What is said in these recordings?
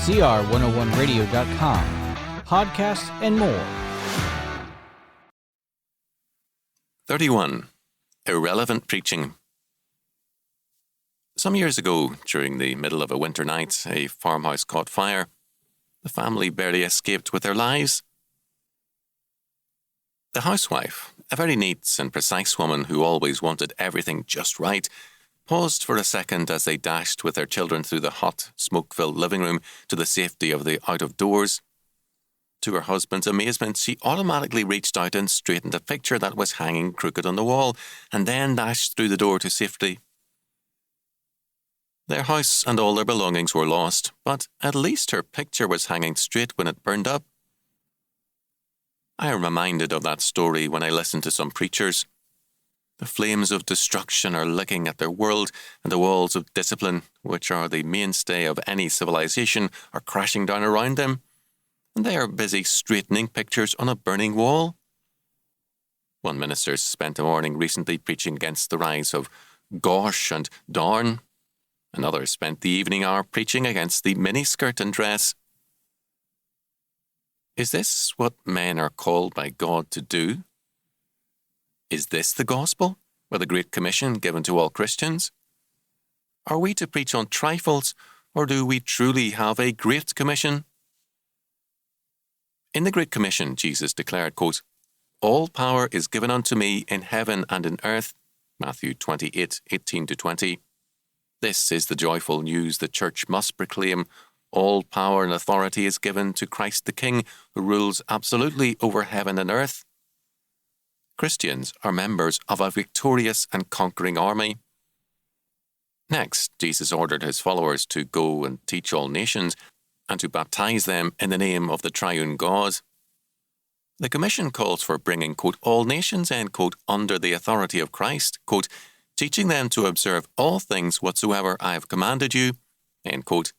cr101radio.com, podcasts, and more. 31. Irrelevant preaching. Some years ago, during the middle of a winter night, a farmhouse caught fire. The family barely escaped with their lives. The housewife, a very neat and precise woman who always wanted everything just right, paused for a second as they dashed with their children through the hot, smoke-filled living room to the safety of the out-of-doors. To her husband's amazement, she automatically reached out and straightened a picture that was hanging crooked on the wall, and then dashed through the door to safety. Their house and all their belongings were lost, but at least her picture was hanging straight when it burned up. I am reminded of that story when I listen to some preachers. The flames of destruction are licking at their world, and the walls of discipline, which are the mainstay of any civilization, are crashing down around them, and they are busy straightening pictures on a burning wall. One minister spent a morning recently preaching against the rise of gauche and darn. Another spent the evening hour preaching against the miniskirt and dress. Is this what men are called by God to do? Is this the gospel, or the Great Commission given to all Christians? Are we to preach on trifles, or do we truly have a Great Commission? In the Great Commission, Jesus declared, quote, "All power is given unto me in heaven and in earth," Matthew 28:18-20. This is the joyful news the Church must proclaim. All power and authority is given to Christ the King, who rules absolutely over heaven and earth. Christians are members of a victorious and conquering army. Next, Jesus ordered his followers to go and teach all nations, and to baptize them in the name of the triune God. The commission calls for bringing, quote, all nations, end quote, under the authority of Christ, quote, teaching them to observe all things whatsoever I have commanded you, end quote.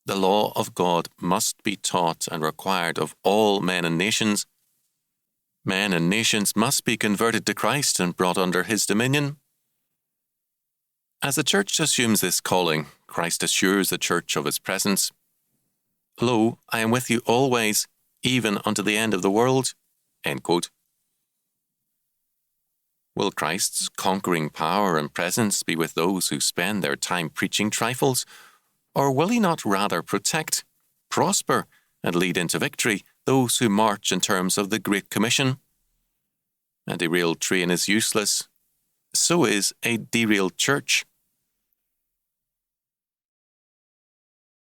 The law of God must be taught and required of all men and nations. Men and nations must be converted to Christ and brought under his dominion. As the Church assumes this calling, Christ assures the Church of his presence. Lo, I am with you always, even unto the end of the world, end quote. Will Christ's conquering power and presence be with those who spend their time preaching trifles? Or will he not rather protect, prosper, and lead into victory those who march in terms of the Great Commission? A derailed train is useless. So is a derailed church.